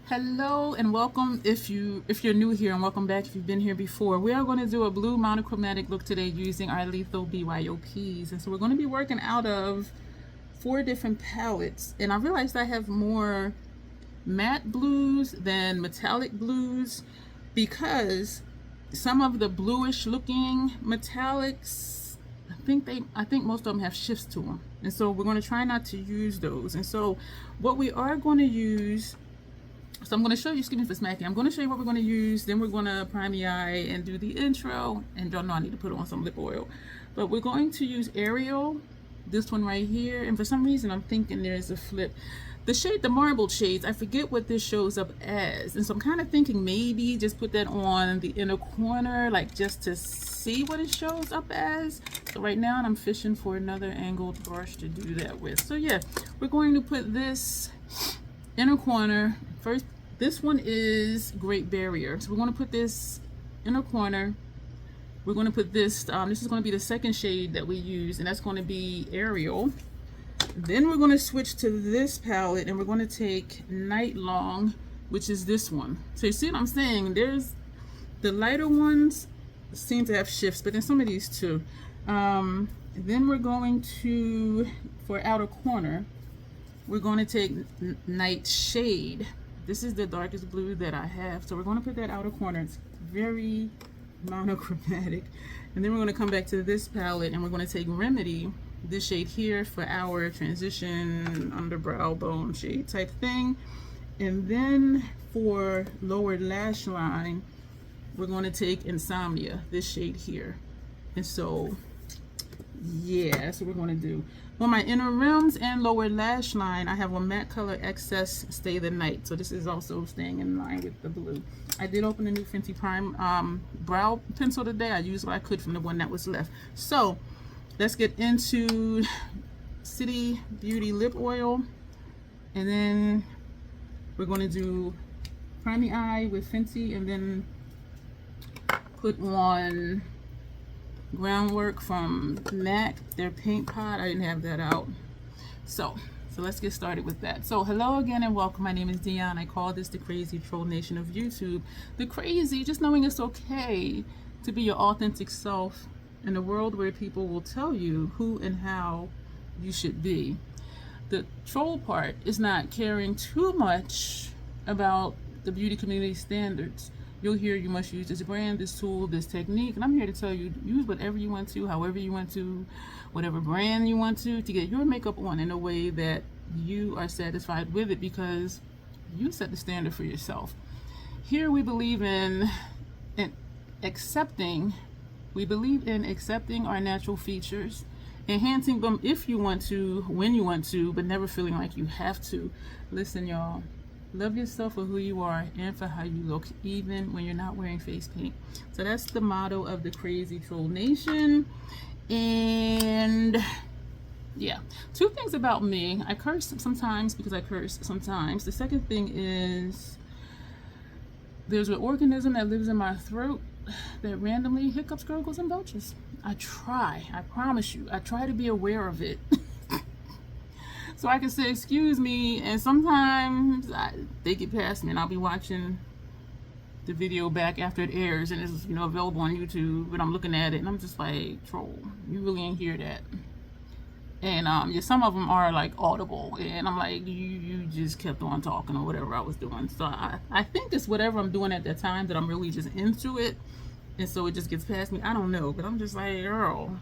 Hello and welcome if you're new here, and welcome back if you've been here before. We are going to do a blue monochromatic look today using our lethal BYOPs. And so we're going to be working out of 4 different palettes. And I realized I have more matte blues than metallic blues because some of the bluish looking metallics, I think most of them have shifts to them. And so we're going to try not to use those. And so what we are going to use, so I'm going to show you, excuse me for smacking, I'm going to show you what we're going to use, then we're going to prime the eye and do the intro, and y'all know I need to put on some lip oil. But we're going to use Ariel, this one right here, and for some reason I'm thinking there's a flip. The shade, the marbled shades, I forget what this shows up as, and so I'm kind of thinking maybe just put that on the inner corner, like just to see what it shows up as. So right now I'm fishing for another angled brush to do that with. So yeah, we're going to put this inner corner first. This one is Great Barrier, so we're going to put this inner corner. We're going to put this, this is going to be the second shade that we use, and that's going to be Ariel. Then we're going to switch to this palette, and we're going to take Night Long, which is this one. So you see what I'm saying? There's the lighter ones seem to have shifts, but then some of these too. Then we're going to, for outer corner, we're going to take Nightshade. This is the darkest blue that I have, so we're going to put that outer corner. It's very monochromatic. And then we're going to come back to this palette, and we're going to take Remedy, this shade here, for our transition underbrow bone shade type thing. And then for lower lash line, we're going to take Insomnia, this shade here. And so yeah, that's what we're going to do. On my inner rims and lower lash line, I have a matte color excess Stay the Night. So this is also staying in line with the blue. I did open a new Fenty Prime brow pencil today. I used what I could from the one that was left. So let's get into City Beauty lip oil. And then we're going to do prime the eye with Fenty, and then put on Groundwork from MAC, their paint pot. I didn't have that out. So let's get started with that. So hello again and welcome. My name is Dion. I call this the crazy troll nation of YouTube. The crazy, just knowing it's okay to be your authentic self in a world where people will tell you who and how you should be. The troll part is not caring too much about the beauty community standards. You'll hear you must use this brand, this tool, this technique, and I'm here to tell you, use whatever you want to, however you want to, whatever brand you want to get your makeup on in a way that you are satisfied with it, because you set the standard for yourself. Here we believe in accepting our natural features, enhancing them if you want to, when you want to, but never feeling like you have to. Listen, y'all. Love yourself for who you are and for how you look, even when you're not wearing face paint. So that's the motto of the Crazy Troll Nation. And yeah, 2 things about me. I curse sometimes because I curse sometimes. The second thing is there's an organism that lives in my throat that randomly hiccups, gurgles, and belches. I promise you, I try to be aware of it. So I can say, excuse me, and sometimes they get past me, and I'll be watching the video back after it airs, and it's available on YouTube, and I'm looking at it, and I'm just like, troll, you really ain't hear that. And yeah, some of them are like audible, and I'm like, you just kept on talking or whatever I was doing. So I think it's whatever I'm doing at that time that I'm really just into it, and so it just gets past me. I don't know, but I'm just like, girl,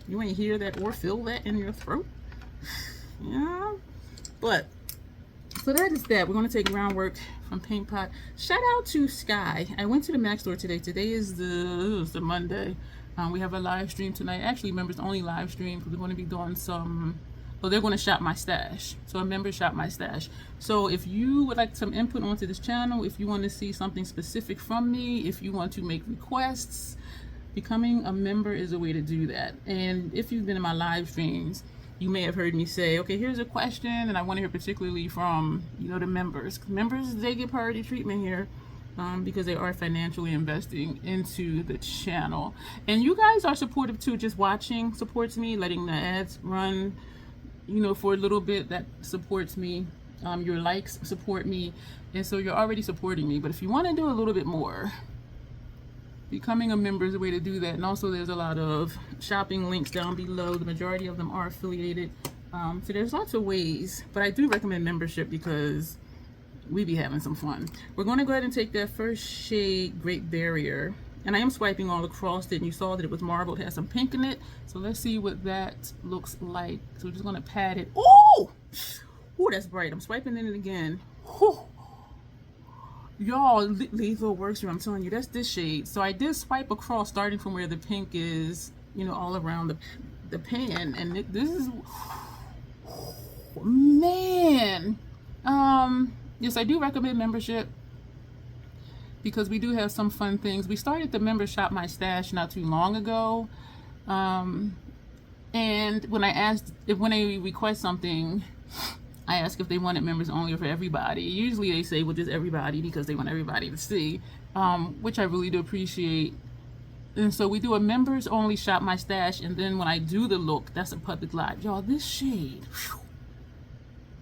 you ain't hear that or feel that in your throat? Yeah, but so that is that. We're going to take Groundwork from Paint Pot. Shout out to Sky. I went to the Mac store today. Today is the Monday. We have a live stream tonight. Actually, members only live stream, because we're going to be doing some, well, they're going to shop my stash. So a member shop my stash. So if you would like some input onto this channel, if you want to see something specific from me, if you want to make requests, becoming a member is a way to do that. And if you've been in my live streams, you may have heard me say, okay, here's a question, and I want to hear particularly from, the members. Members, they get priority treatment here because they are financially investing into the channel. And you guys are supportive too. Just watching supports me. Letting the ads run, for a little bit, that supports me. Your likes support me, and so you're already supporting me. But if you want to do a little bit more, becoming a member is a way to do that. And also there's a lot of shopping links down below. The majority of them are affiliated. So there's lots of ways, but I do recommend membership because we be having some fun. We're going to go ahead and take that first shade, Great Barrier, and I am swiping all across it, and you saw that it was marbled, it has some pink in it. So let's see what that looks like. So we're just going to pat it. Oh, that's bright. I'm swiping in it again. Y'all, lethal works here. I'm telling you, that's this shade. So I did swipe across, starting from where the pink is, you know, all around the pan, and this is, man. Yes, I do recommend membership because we do have some fun things. We started the member shop My Stash not too long ago, and when they request something, I ask if they want it members only or for everybody. Usually they say, well, just everybody, because they want everybody to see, which I really do appreciate. And so we do a members only shop My Stash, and then when I do the look, that's a public live. Y'all, this shade, whew.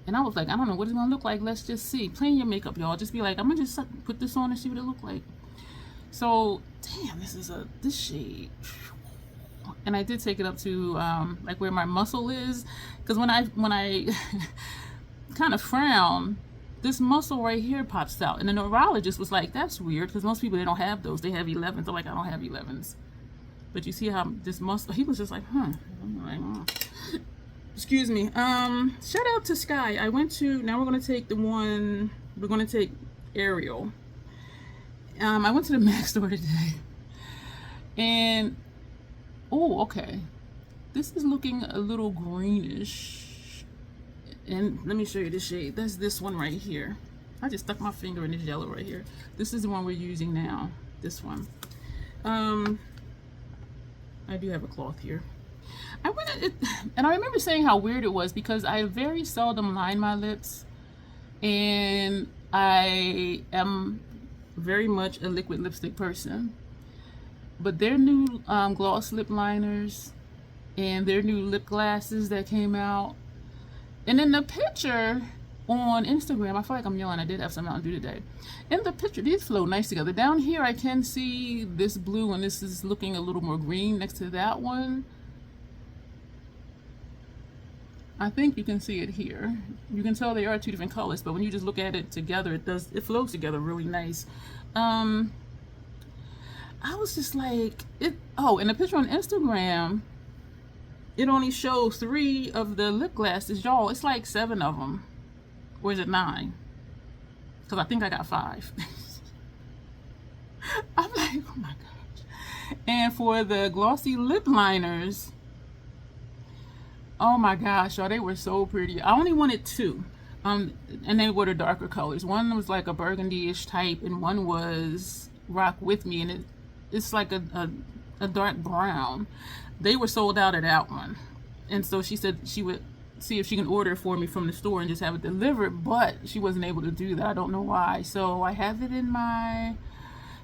And I was like, I don't know what it's gonna look like. Let's just see. Playing your makeup, y'all. Just be like, I'm gonna just put this on and see what it look like. So, damn, this shade. And I did take it up to like where my muscle is, because when I kind of frown, this muscle right here pops out. And the neurologist was like, that's weird, because most people, they don't have those. They have 11s. I'm like, I don't have 11s. But you see how this muscle, he was just like, I'm like, excuse me. Shout out to Sky. Now we're going to take Ariel. I went to the MAC store today, and oh, okay, this is looking a little greenish, and let me show you the shade. That's this one right here. I just stuck my finger in this yellow right here. This is the one we're using now, this one. I do have a cloth here. And I remember saying how weird it was because I very seldom line my lips, and I am very much a liquid lipstick person. But their new gloss lip liners and their new lip glasses that came out, and in the picture on Instagram, I feel like I'm yelling, I did have some Mountain Dew today. In the picture, these flow nice together. Down here I can see this blue, and this is looking a little more green next to that one. I think you can see it here. You can tell they are two different colors, but when you just look at it together, it flows together really nice. I was just like, in the picture on Instagram, it only shows 3 of the lip glasses. Y'all, it's like 7 of them. Or is it 9? Because I think I got 5. I'm like, oh my gosh. And for the glossy lip liners, oh my gosh, y'all, they were so pretty. I only wanted 2. And they were the darker colors. One was like a burgundy-ish type, and one was Rock With Me, and it's like a dark brown. They were sold out of that one. And so she said she would see if she can order it for me from the store and just have it delivered, but she wasn't able to do that. I don't know why. So I have it in my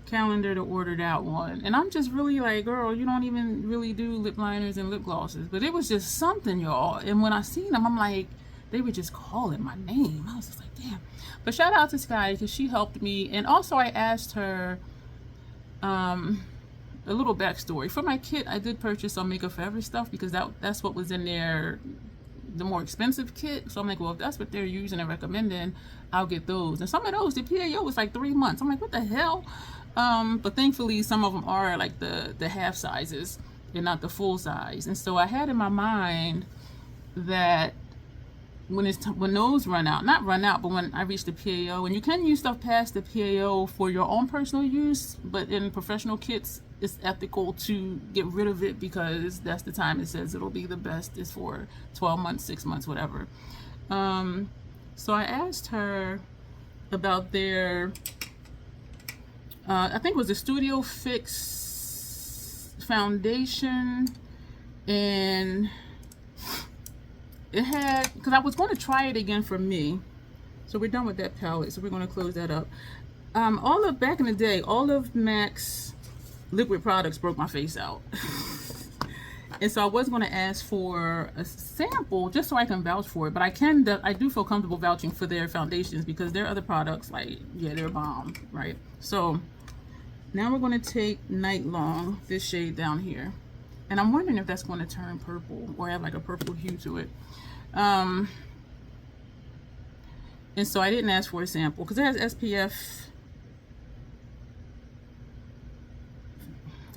calendar to order that one. And I'm just really like, girl, you don't even really do lip liners and lip glosses. But it was just something, y'all. And when I seen them, I'm like, they were just calling my name. I was just like, damn. But shout out to Sky, because she helped me. And also I asked her a little backstory. For my kit, I did purchase some Makeup Forever stuff because that's what was in there, the more expensive kit. So I'm like, well, if that's what they're using and recommending, I'll get those. And some of those, the PAO was like 3 months. I'm like, what the hell? But thankfully, some of them are like the half sizes and not the full size. And so I had in my mind that when those run out, not run out, but when I reach the PAO, and you can use stuff past the PAO for your own personal use, but in professional kits, it's ethical to get rid of it because that's the time it says it'll be the best is for 12 months, 6 months, whatever. So I asked her about their, I think it was the Studio Fix foundation, and it had, because I was going to try it again for me. So we're done with that palette, so we're going to close that up. Back in the day, all of MAC's liquid products broke my face out. And so I was going to ask for a sample just so I can vouch for it. But I do feel comfortable vouching for their foundations because their other products, like, yeah, they're bomb, right? So now we're going to take Night Long, this shade down here. And I'm wondering if that's going to turn purple or have like a purple hue to it. And so I didn't ask for a sample because it has SPF.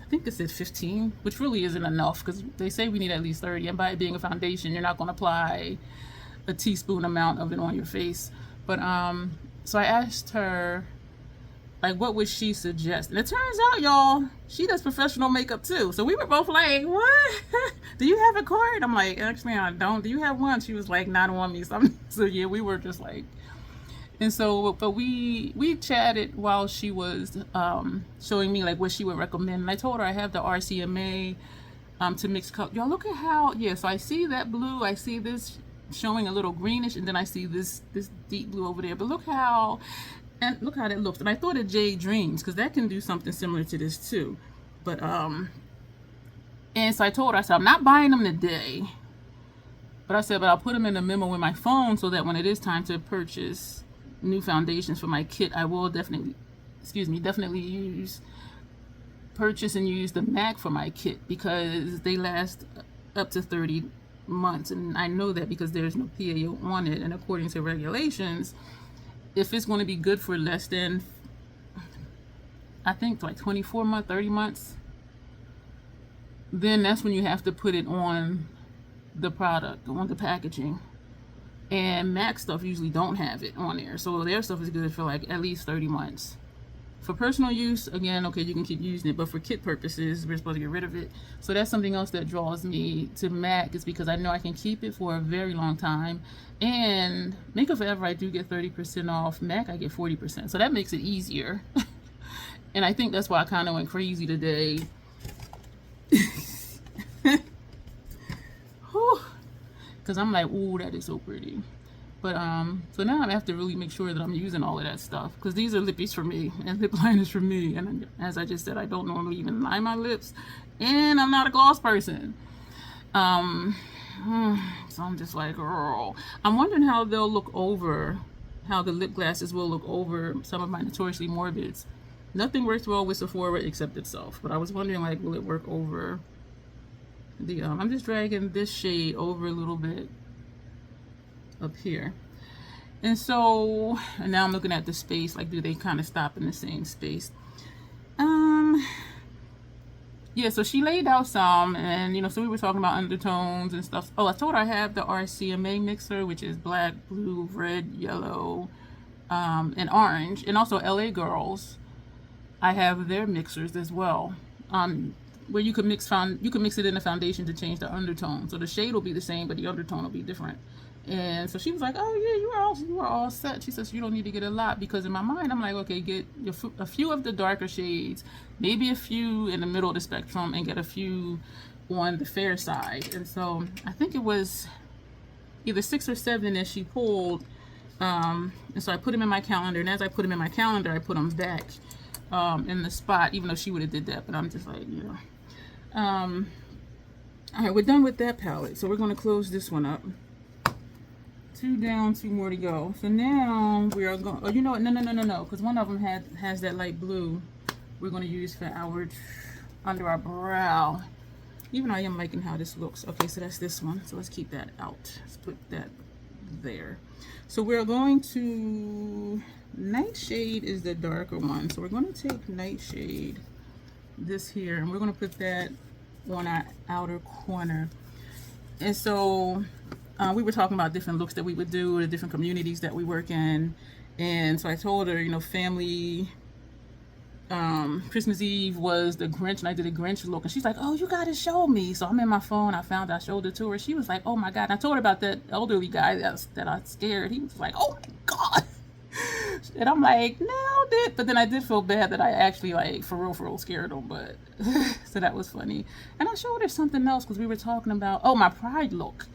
I think it said 15, which really isn't enough because they say we need at least 30. And by it being a foundation, you're not going to apply a teaspoon amount of it on your face. But so I asked her, like, what would she suggest? And it turns out, y'all, she does professional makeup too. So we were both like, what? Do you have a card? I'm like, actually, I don't. Do you have one? She was like, not on me. So yeah, we were just like. And so, but we chatted while she was showing me like what she would recommend. And I told her I have the RCMA to mix color. Y'all look at how, yeah, so I see that blue, I see this showing a little greenish, and then I see this deep blue over there. But look how that looks. And I thought of Jade Dreams because that can do something similar to this too. But and so I told her, I said, I'm not buying them today. But I said, but I'll put them in a memo in my phone so that when it is time to purchase new foundations for my kit, I will definitely purchase and use the MAC for my kit because they last up to 30 months. And I know that because there's no PAO on it. And according to regulations, if it's going to be good for less than, I think like 24 months, 30 months, then that's when you have to put it on the product, on the packaging. And MAC stuff usually don't have it on there. So their stuff is good for like at least 30 months. For personal use, again, okay, you can keep using it. But for kit purposes, we're supposed to get rid of it. So that's something else that draws me to MAC, is because I know I can keep it for a very long time. And Makeup Forever, I do get 30% off. MAC, I get 40%. So that makes it easier. And I think that's why I kind of went crazy today. Because I'm like, ooh, that is so pretty. But so now I have to really make sure that I'm using all of that stuff, because these are lippies for me and lip liners for me. And as I just said, I don't normally even line my lips, and I'm not a gloss person. So I'm just like, girl, I'm wondering how they'll look over, how the lip glasses will look over some of my Notoriously Morbids. Nothing works well with Sephora except itself, but I was wondering, like, will it work over the I'm just dragging this shade over a little bit up here. And so, and now I'm looking at the space, like, do they kind of stop in the same space? Yeah, so she laid out some, and you know, so we were talking about undertones and stuff. Oh, I told her I have the RCMA mixer, which is black, blue, red, yellow, and orange, and also LA Girls. I have their mixers as well. Where you can mix it in the foundation to change the undertone. So the shade will be the same, but the undertone will be different. And so she was like, oh yeah, you are all set. She says you don't need to get a lot, because in my mind I'm like, okay, get a few of the darker shades, maybe a few in the middle of the spectrum, and get a few on the fair side. And so I think it was either 6 or 7 that she pulled. And so I put them in my calendar, and as I put them in my calendar, I put them back in the spot, even though she would have did that. But I'm just like, you know. All right, we're done with that palette, so we're going to close this one up. 2 down, 2 more to go. So now we are going, oh, you know what, no, because one of them has that light blue we're going to use for our under our brow. Even though I am liking how this looks. Okay, so that's this one, so let's keep that out. Let's put that there. So we're going to, Nightshade is the darker one, so we're going to take Nightshade, this here, and we're going to put that on our outer corner. And so we were talking about different looks that we would do, the different communities that we work in. And so I told her, you know, family, Christmas Eve was the Grinch, and I did a Grinch look, and she's like, oh, you gotta show me. So I'm in my phone, I showed it to her. She was like, oh my God. And I told her about that elderly guy that I scared. He was like, oh my God. And I'm like, nailed it. But then I did feel bad that I actually, like, for real scared him. But so that was funny. And I showed her something else, because we were talking about, oh, my Pride look.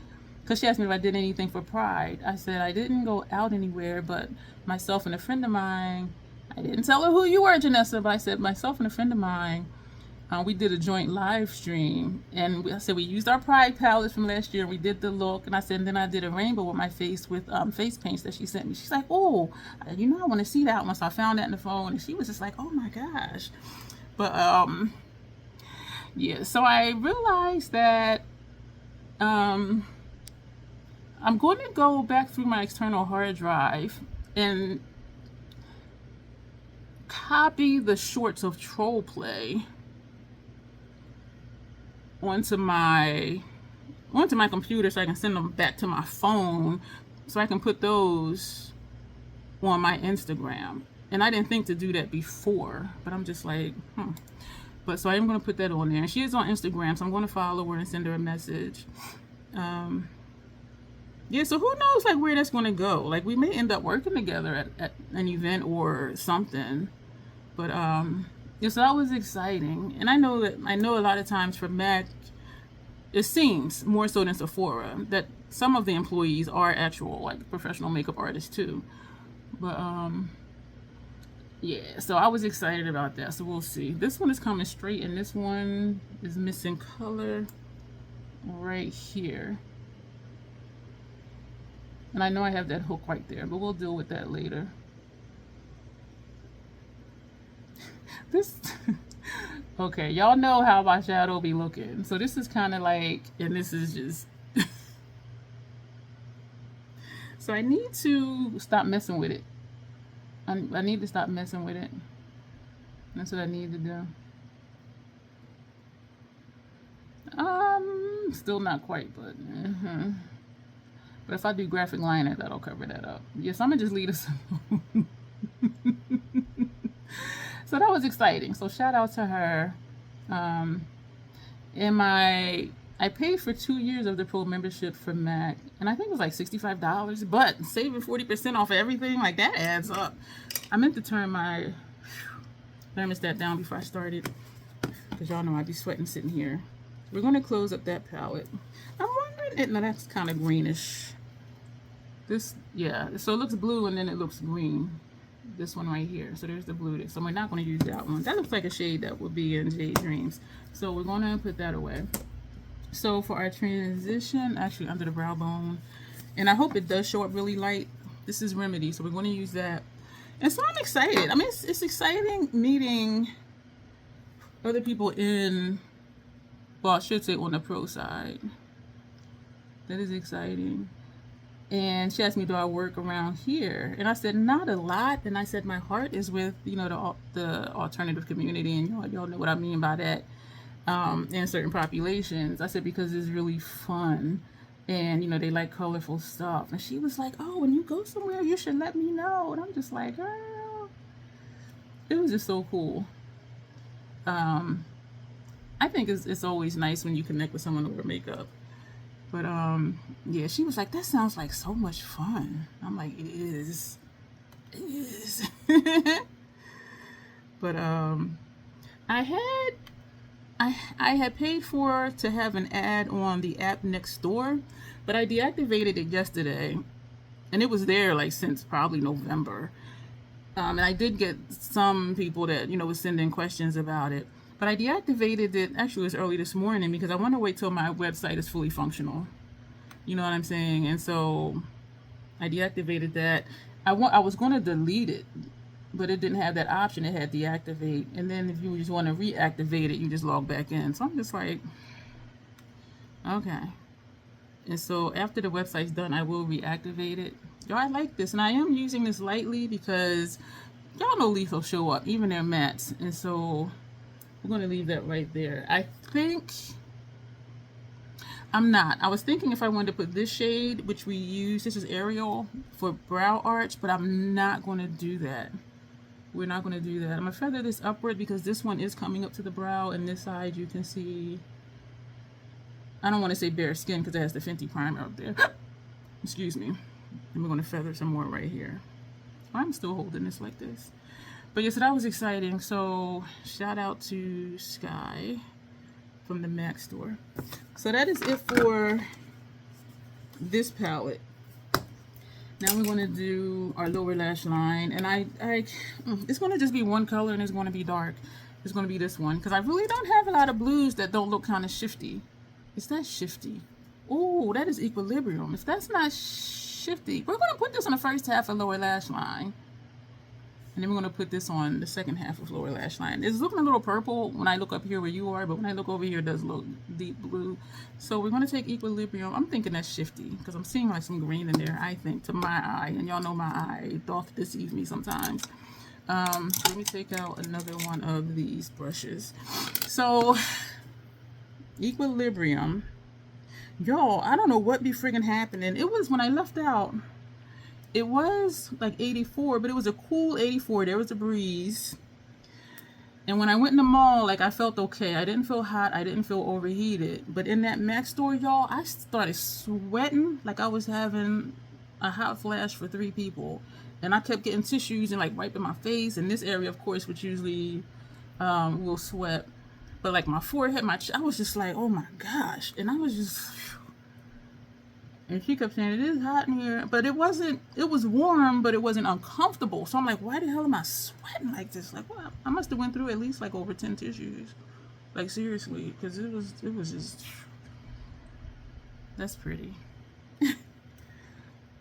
Because she asked me if I did anything for Pride. I said I didn't go out anywhere, but myself and a friend of mine, I didn't tell her who you were, Janessa, but I said myself and a friend of mine we did a joint live stream, and I said we used our Pride palettes from last year, and we did the look, and I said, and then I did a rainbow with my face with face paints that she sent me. She's like, oh, you know, I want to see that one. So I found that in the phone, and she was just like, oh my gosh. But yeah, so I realized that I'm going to go back through my external hard drive and copy the shorts of Troll Play onto my computer so I can send them back to my phone so I can put those on my Instagram. And I didn't think to do that before, but I'm just like, But so I am going to put that on there. And she is on Instagram, so I'm going to follow her and send her a message. Yeah, so who knows like where that's going to go. Like we may end up working together at an event or something. But yeah, so that was exciting. And I know a lot of times for MAC, it seems more so than Sephora that some of the employees are actual like professional makeup artists too. But yeah, so I was excited about that. So we'll see. This one is coming straight, and this one is missing color right here. And I know I have that hook right there, but we'll deal with that later. This, okay, y'all know how my shadow be looking. So this is kind of like, and this is just, so I need to stop messing with it. I need to stop messing with it. That's what I need to do. Still not quite, but but if I do graphic liner, that'll cover that up. Yes, I'm gonna just leave this alone. So that was exciting. So shout out to her. And I paid for 2 years of the pro membership for MAC, and I think it was like $65, but saving 40% off of everything, like that adds up. I meant to turn my thermostat down before I started, because y'all know I'd be sweating sitting here. We're going to close up that palette. I'm wondering, no, that's kind of greenish. This, yeah, so it looks blue and then it looks green. This one right here. So there's the blue. So we're not going to use that one. That looks like a shade that would be in Jade Dreams. So we're going to put that away. So for our transition, actually under the brow bone, and I hope it does show up really light. This is Remedy, so we're going to use that. And so I'm excited. I mean, it's exciting meeting other people in, well, I should say on the pro side. That is exciting. And she asked me, do I work around here? And I said, not a lot. And I said, my heart is with, you know, the alternative community. And y'all know what I mean by that. In certain populations. I said, because it's really fun. And, you know, they like colorful stuff. And she was like, oh, when you go somewhere, you should let me know. And I'm just like, girl. It was just so cool. I think it's always nice when you connect with someone over makeup. But yeah, she was like, that sounds like so much fun. I'm like, it is. It is. But I had paid to have an ad on the app next door, but I deactivated it yesterday, and it was there like since probably November. And I did get some people that, you know, was sending questions about it. But I deactivated it, actually it was early this morning, because I want to wait till my website is fully functional. You know what I'm saying? And so I deactivated that. I was going to delete it, but it didn't have that option. It had deactivate. And then if you just want to reactivate it, you just log back in. So I'm just like, okay. And so after the website's done, I will reactivate it. Y'all, I like this. And I am using this lightly because y'all know lethal show up, even their mattes. And so we're going to leave that right there. I think I'm not. I was thinking if I wanted to put this shade, which we use, this is Ariel for brow arch, but I'm not going to do that. We're not going to do that. I'm going to feather this upward because this one is coming up to the brow, and this side you can see, I don't want to say bare skin because it has the Fenty primer up there. Excuse me. And we're going to feather some more right here. I'm still holding this like this. But yeah, so that was exciting. So shout out to Sky from the MAC store. So that is it for this palette. Now we're going to do our lower lash line, and I it's going to just be one color, and it's going to be dark. is going to be this one, because I really don't have a lot of blues that don't look kind of shifty. Is that shifty? Oh, that is Equilibrium. If that's not shifty, we're going to put this on the first half of lower lash line. And then we're going to put this on the second half of lower lash line. It's looking a little purple when I look up here where you are, but when I look over here, it does look deep blue. So we're going to take Equilibrium. I'm thinking that's shifty because I'm seeing like some green in there, I think, to my eye. And y'all know my eye doth deceive me sometimes. Let me take out another one of these brushes. So, Equilibrium. Y'all, I don't know what be friggin' happening. It was when I left out. It was like 84, but it was a cool 84. There was a breeze. And when I went in the mall, like I felt okay. I didn't feel hot. I didn't feel overheated. But in that MAC store, y'all, I started sweating like I was having a hot flash for 3 people. And I kept getting tissues and like wiping my face. And this area, of course, which usually will sweat. But like my forehead, I was just like, oh my gosh. And I was just... And she kept saying, it is hot in here. But it wasn't, it was warm, but it wasn't uncomfortable. So I'm like, why the hell am I sweating like this? Like, well, I must have went through at least like over 10 tissues. Like, seriously. Because it was just, that's pretty.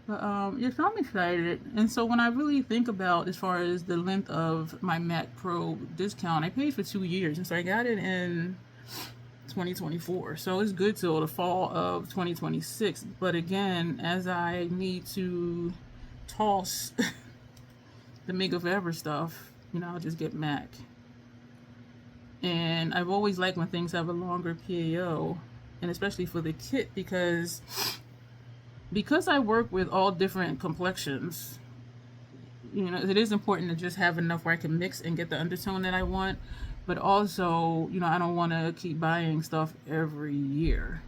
But, yes, I'm excited. And so when I really think about as far as the length of my MAC Pro discount, I paid for 2 years. And so I got it in 2024, so it's good till the fall of 2026. But again, as I need to toss the Makeup Forever stuff, you know, I'll just get MAC. And I've always liked when things have a longer PAO, and especially for the kit, because I work with all different complexions. You know, it is important to just have enough where I can mix and get the undertone that I want. But also, you know, I don't want to keep buying stuff every year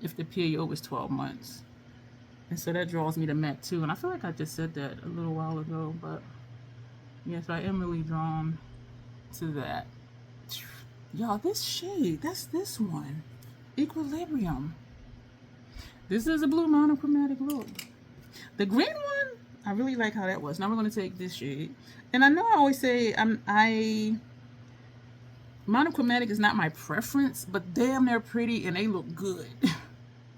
if the PAO is 12 months. And so that draws me to MAC too. And I feel like I just said that a little while ago. But yes, I am really drawn to that. Y'all, this shade, that's this one. Equilibrium. This is a blue monochromatic look. The green one, I really like how that was. Now we're going to take this shade. And I know I always say monochromatic is not my preference, but damn, they're pretty and they look good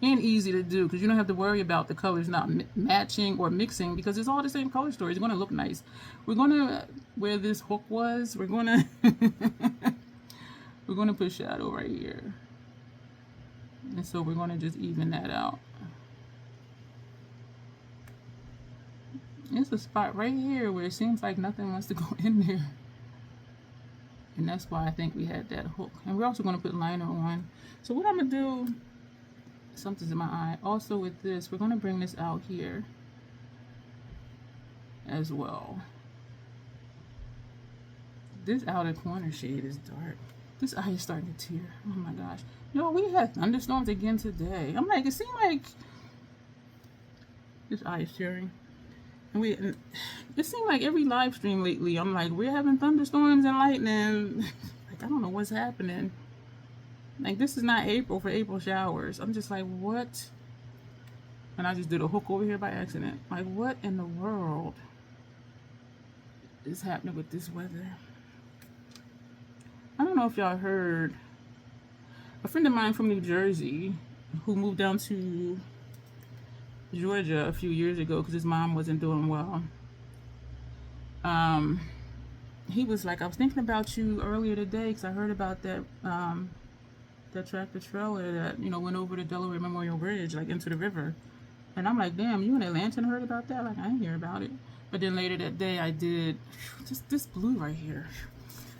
and easy to do because you don't have to worry about the colors not matching or mixing because it's all the same color story. It's going to look nice. We're going to, where this hook was, we're going to we're going to put shadow right here. And so we're going to just even that out. It's a spot right here where it seems like nothing wants to go in there. And that's why I think we had that hook. And we're also going to put liner on. So what I'm going to do, something's in my eye. Also with this, we're going to bring this out here as well. This outer corner shade is dark. This eye is starting to tear. Oh my gosh. Yo, we had thunderstorms again today. I'm like, it seemed like this eye is tearing. And it seemed like every live stream lately, I'm like, we're having thunderstorms and lightning. Like, I don't know what's happening. Like, this is not April for April showers. I'm just like, what? And I just did a hook over here by accident. Like, what in the world is happening with this weather? I don't know if y'all heard. A friend of mine from New Jersey who moved down to Georgia a few years ago because his mom wasn't doing well. He was like, I was thinking about you earlier today because I heard about that that tractor trailer that, you know, went over the Delaware Memorial Bridge, like into the river. And I'm like, damn, you in Atlanta and heard about that? Like, I didn't hear about it. But then later that day I did, just this blue right here.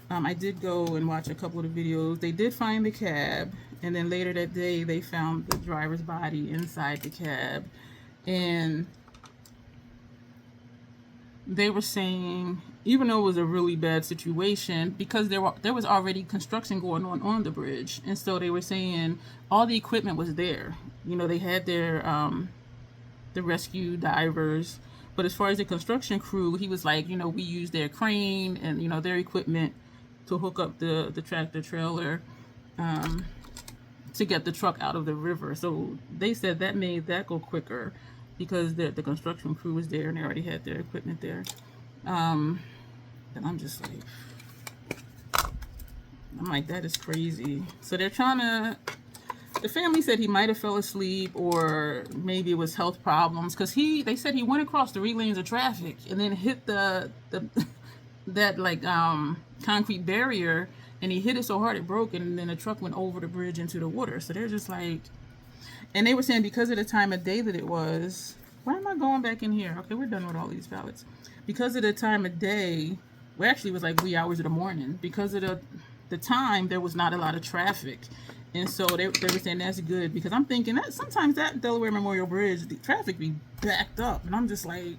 I did go and watch a couple of the videos. They did find the cab, and then later that day they found the driver's body inside the cab. And they were saying, even though it was a really bad situation, because there was already construction going on the bridge, and so they were saying all the equipment was there. You know, they had their the rescue divers, but as far as the construction crew, he was like, you know, we used their crane and, you know, their equipment to hook up the tractor trailer to get the truck out of the river. So they said that made that go quicker because the construction crew was there and they already had their equipment there. And I'm just like, I'm like, that is crazy. So they're trying to, the family said he might have fell asleep, or maybe it was health problems, because they said he went across 3 lanes of traffic and then hit the that like concrete barrier, and he hit it so hard it broke, and then the truck went over the bridge into the water. So they're just like, and they were saying because of the time of day that it was, why am I going back in here? Okay, we're done with all these pallets. Because of the time of day, well, actually it was like wee hours of the morning. Because of the time, there was not a lot of traffic. And so they were saying that's good, because I'm thinking that sometimes that Delaware Memorial Bridge, the traffic be backed up. And I'm just like,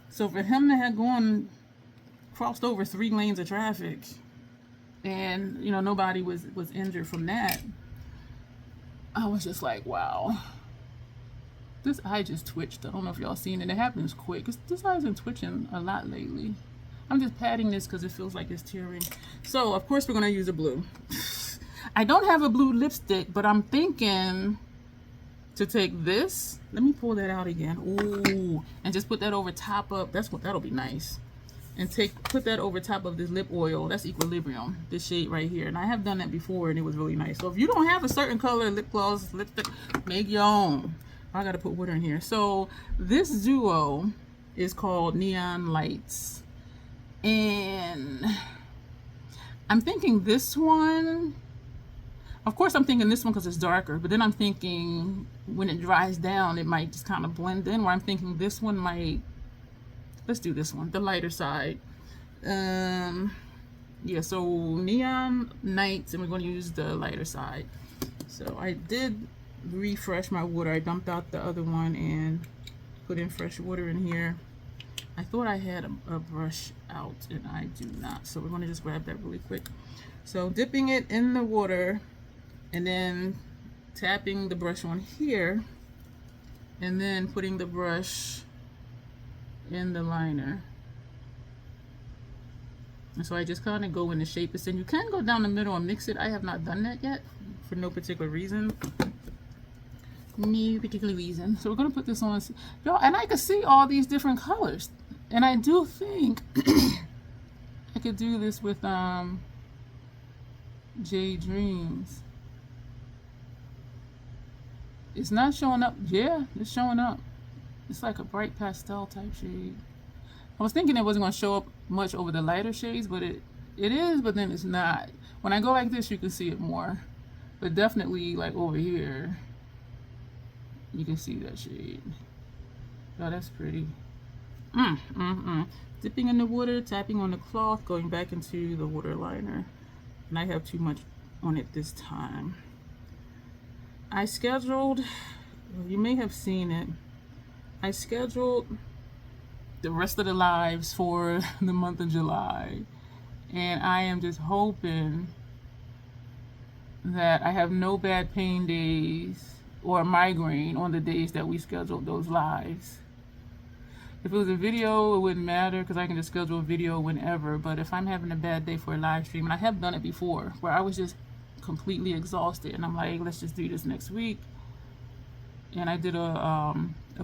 so for him to have crossed over 3 lanes of traffic, and you know, nobody was injured from that, I was just like, wow. This eye just twitched. I don't know if y'all seen it. It happens quick. This eye's been twitching a lot lately. I'm just patting this because it feels like it's tearing. So, of course, we're going to use a blue. I don't have a blue lipstick, but I'm thinking to take this. Let me pull that out again. Ooh. And just put that over top of, that'll be nice. And put that over top of this lip oil. That's Equilibrium, this shade right here. And I have done that before, and it was really nice. So if you don't have a certain color lip gloss, lipstick, make your own. I gotta put water in here. So this duo is called Neon Lights, and I'm thinking this one, of course I'm thinking this one because it's darker, but then I'm thinking when it dries down it might just kind of blend in, where I'm thinking this one might, let's do this one, the lighter side. Yeah, so Neon Nights, and we're going to use the lighter side. So I did refresh my water. I dumped out the other one and put in fresh water in here. I thought I had a brush out, and I do not, so we're going to just grab that really quick. So dipping it in the water and then tapping the brush on here, and then putting the brush in the liner. And so I just kind of go in the shape it's in. You can go down the middle and mix it. I have not done that yet for no particular reason. So we're gonna put this on, y'all, and I can see all these different colors, and I do think I could do this with J Dreams. It's not showing up. Yeah, it's showing up. It's like a bright pastel type shade. I was thinking it wasn't going to show up much over the lighter shades, but it is, but then it's not. When I go like this, you can see it more, but definitely like over here, you can see that shade. Oh, that's pretty. Dipping in the water, tapping on the cloth, going back into the water liner. And I have too much on it this time. I scheduled, you may have seen it, I scheduled the rest of the lives for the month of July. And I am just hoping that I have no bad pain days or migraine on the days that we scheduled those lives. If it was a video, it wouldn't matter because I can just schedule a video whenever. But if I'm having a bad day for a live stream, and I have done it before, where I was just completely exhausted, and I'm like, let's just do this next week. And I did a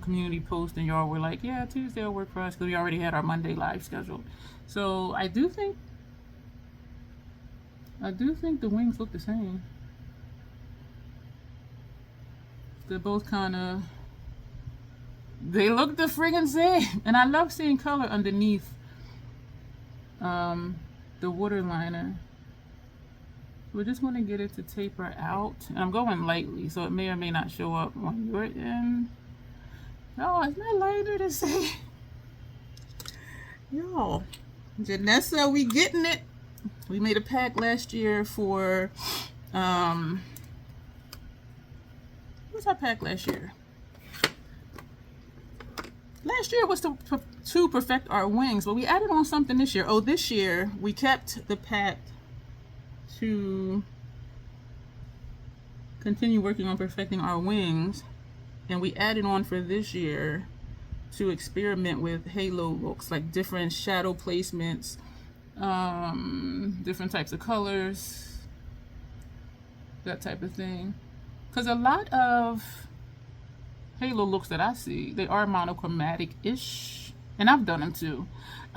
community post, and y'all were like, yeah, Tuesday will work for us because we already had our Monday live scheduled. So I do think the wings look the same. They're both kind of, they look the friggin' same. And I love seeing color underneath the water liner. We're just going to get it to taper out. And I'm going lightly, so it may or may not show up on your end. No, it's not lighter to say. Yo, Janessa, we getting it. We made a pack last year for, what was our pack last year? Last year was to perfect our wings, but we added on something this year. Oh, this year we kept the pack to continue working on perfecting our wings, and we added on for this year to experiment with halo looks, like different shadow placements, different types of colors, that type of thing. Because a lot of halo looks that I see, they are monochromatic-ish, and I've done them too.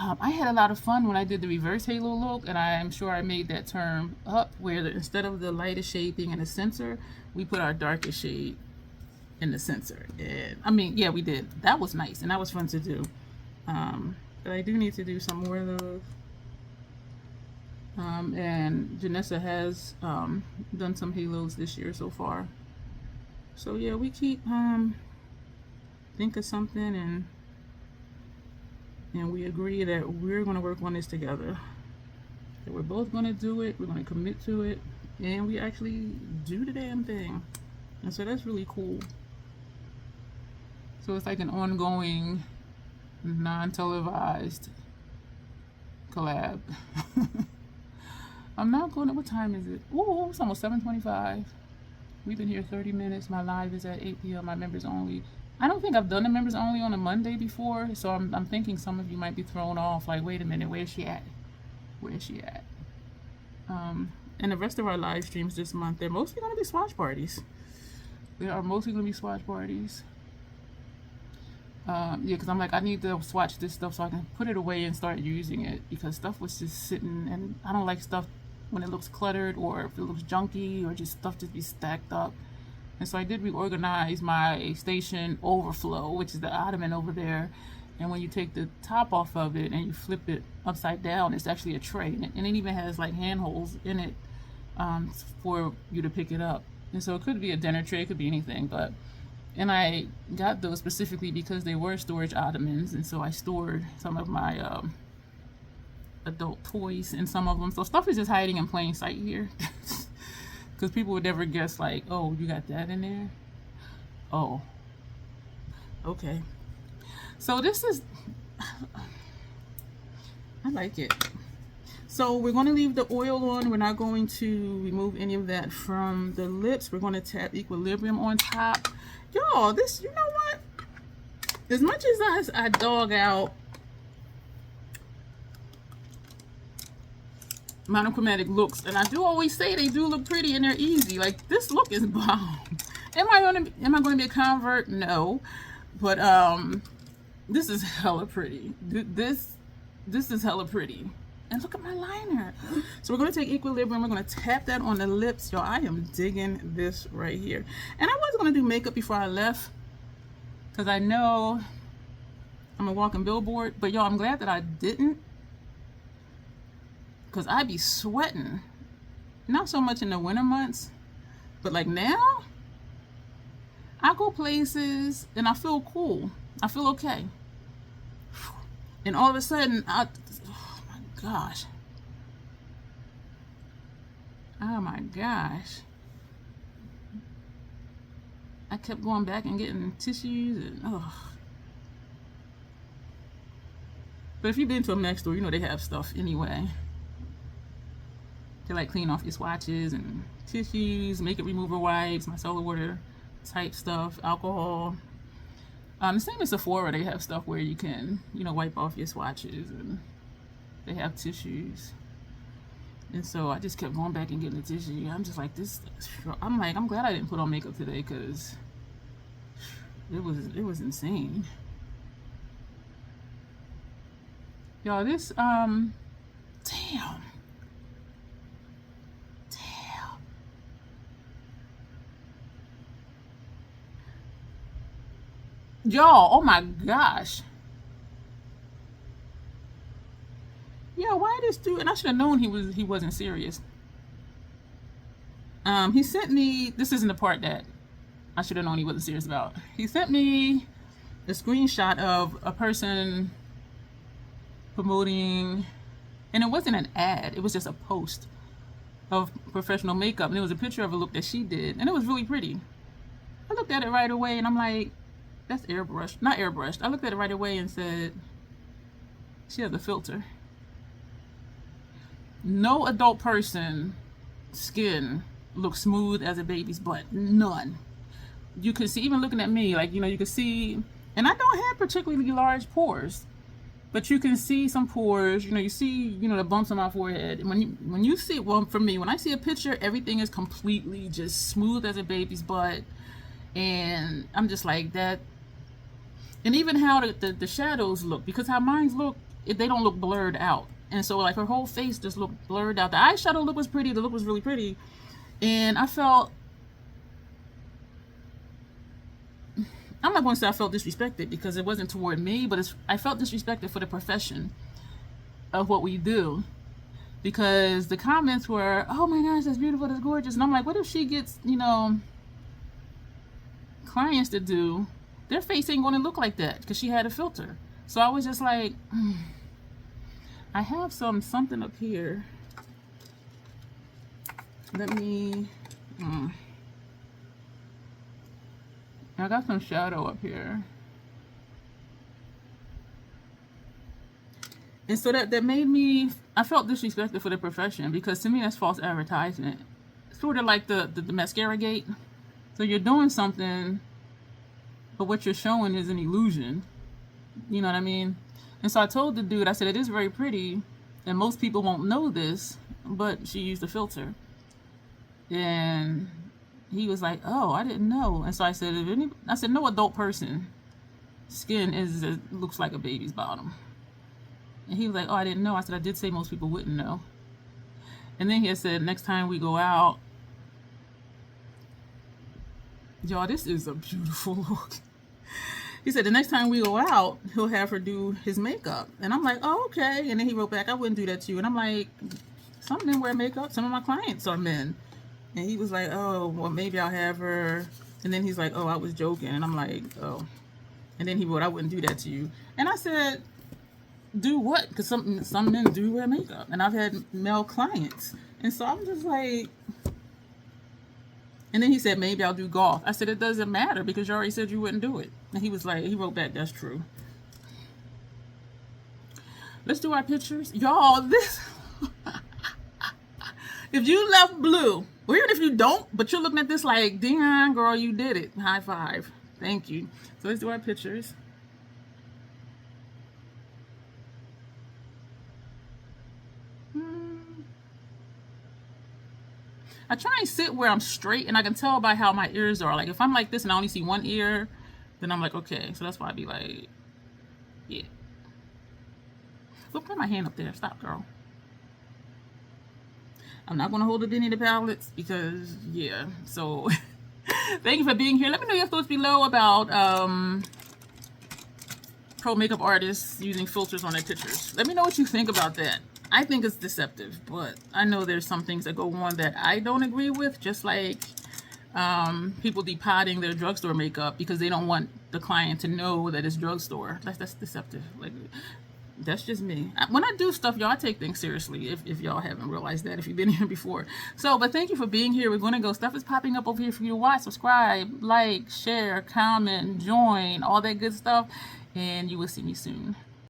I had a lot of fun when I did the reverse halo look, and I'm sure I made that term up where instead of the lightest shade being in the center, we put our darkest shade in the center. And I mean, yeah, we did. That was nice, and that was fun to do. But I do need to do some more of those. And Janessa has done some halos this year so far. So yeah, we keep think of something and we agree that we're going to work on this together. That we're both going to do it. We're going to commit to it, and we actually do the damn thing. And so that's really cool. So it's like an ongoing, non-televised collab. I'm not going to, what time is it? Ooh, it's almost 7:25. We've been here 30 minutes. My live is at 8 p.m. My members only. I don't think I've done the members only on a Monday before, so I'm thinking some of you might be thrown off, like, wait a minute, where's she at? Where's she at? And the rest of our live streams this month, they're mostly going to be swatch parties. They are mostly going to be swatch parties. Yeah, because I'm like, I need to swatch this stuff so I can put it away and start using it, because stuff was just sitting, and I don't like stuff when it looks cluttered or if it looks junky or just stuff just be stacked up. And so I did reorganize my station overflow, which is the ottoman over there. And when you take the top off of it and you flip it upside down, it's actually a tray. And it even has like handholds in it for you to pick it up. And so it could be a dinner tray, it could be anything. And I got those specifically because they were storage ottomans. And so I stored some of my adult toys in some of them. So stuff is just hiding in plain sight here. Because people would never guess, like, oh, you got that in there? Oh. Okay. So this is, I like it. So we're going to leave the oil on. We're not going to remove any of that from the lips. We're going to tap Equilibrium on top. Y'all, this, you know what? As much as I dog out monochromatic looks, and I do always say they do look pretty and they're easy, like this look is bomb. Am I going to be a convert? No, but this is hella pretty. This is hella pretty. And look at my liner. So we're going to take Equilibrium, we're going to tap that on the lips. Y'all, I am digging this right here. And I was going to do makeup before I left because I know I'm a walking billboard, but y'all, I'm glad that I didn't. Because I be sweating. Not so much in the winter months, but like now, I go places and I feel cool. I feel okay. And all of a sudden, oh my gosh. Oh my gosh. I kept going back and getting tissues and But if you've been to a Mac store, you know they have stuff anyway. To like clean off your swatches and tissues, makeup remover wipes, micellar water type stuff, alcohol. The same as Sephora, they have stuff where you can, you know, wipe off your swatches, and they have tissues. And so I just kept going back and getting the tissue. I'm just like, I'm glad I didn't put on makeup today because it was insane. Y'all, this damn. Y'all, oh my gosh. Yeah, why this dude? And I should have known he wasn't serious. He sent me, this isn't the part that I should have known he wasn't serious about. He sent me a screenshot of a person promoting, and it wasn't an ad, it was just a post of professional makeup, and it was a picture of a look that she did, and it was really pretty. I looked at it right away and I'm like, that's airbrushed, not airbrushed. I looked at it right away and said, she has a filter. No adult person skin looks smooth as a baby's butt. None. You can see, even looking at me, like, you know, you can see, and I don't have particularly large pores, but you can see some pores. You know, you see, you know, the bumps on my forehead. And when you see, well, for me, when I see a picture, everything is completely just smooth as a baby's butt. And I'm just like that. And even how the shadows look, because how mine look, they don't look blurred out. And so like her whole face just looked blurred out. The eyeshadow look was pretty. The look was really pretty. And I felt, I'm not going to say I felt disrespected because it wasn't toward me, but I felt disrespected for the profession of what we do. Because the comments were, oh my gosh, that's beautiful, that's gorgeous. And I'm like, what if she gets, you know, clients to do, their face ain't going to look like that because she had a filter. So I was just like, I have something up here. Let me, I got some shadow up here. And so that made me, I felt disrespected for the profession because to me that's false advertisement. Sort of like the mascara gate. So you're doing something, but what you're showing is an illusion. You know what I mean? And so I told the dude, I said, it is very pretty, and most people won't know this, but she used a filter. And he was like, oh, I didn't know. And so I said, no adult person skin looks like a baby's bottom. And he was like, oh, I didn't know. I said, I did say most people wouldn't know. And then he had said, next time we go out, y'all, this is a beautiful look. He said, the next time we go out, he'll have her do his makeup. And I'm like, oh, okay. And then he wrote back, I wouldn't do that to you. And I'm like, some men wear makeup. Some of my clients are men. And he was like, oh, well, maybe I'll have her. And then he's like, oh, I was joking. And I'm like, oh. And then he wrote, I wouldn't do that to you. And I said, do what? Because some men do wear makeup. And I've had male clients. And so I'm just like... And then he said, maybe I'll do golf. I said, it doesn't matter because you already said you wouldn't do it. And he was like, he wrote back, that's true. Let's do our pictures. Y'all, this... If you left blue, or even if you don't, but you're looking at this like, Dion, girl, you did it. High five. Thank you. So let's do our pictures. I try and sit where I'm straight, and I can tell by how my ears are. Like, if I'm like this and I only see one ear, then I'm like, okay. So that's why I'd be like, yeah. Look, put my hand up there. Stop, girl. I'm not going to hold up any of the palettes because, yeah. So, thank you for being here. Let me know your thoughts below about pro makeup artists using filters on their pictures. Let me know what you think about that. I think it's deceptive, but I know there's some things that go on that I don't agree with, just like people depotting their drugstore makeup because they don't want the client to know that it's drugstore. That's deceptive. Like, that's just me. When I do stuff, y'all, I take things seriously, if y'all haven't realized that, if you've been here before. So, but thank you for being here. We're going to go. Stuff is popping up over here for you to watch. Subscribe, like, share, comment, join, all that good stuff, and you will see me soon.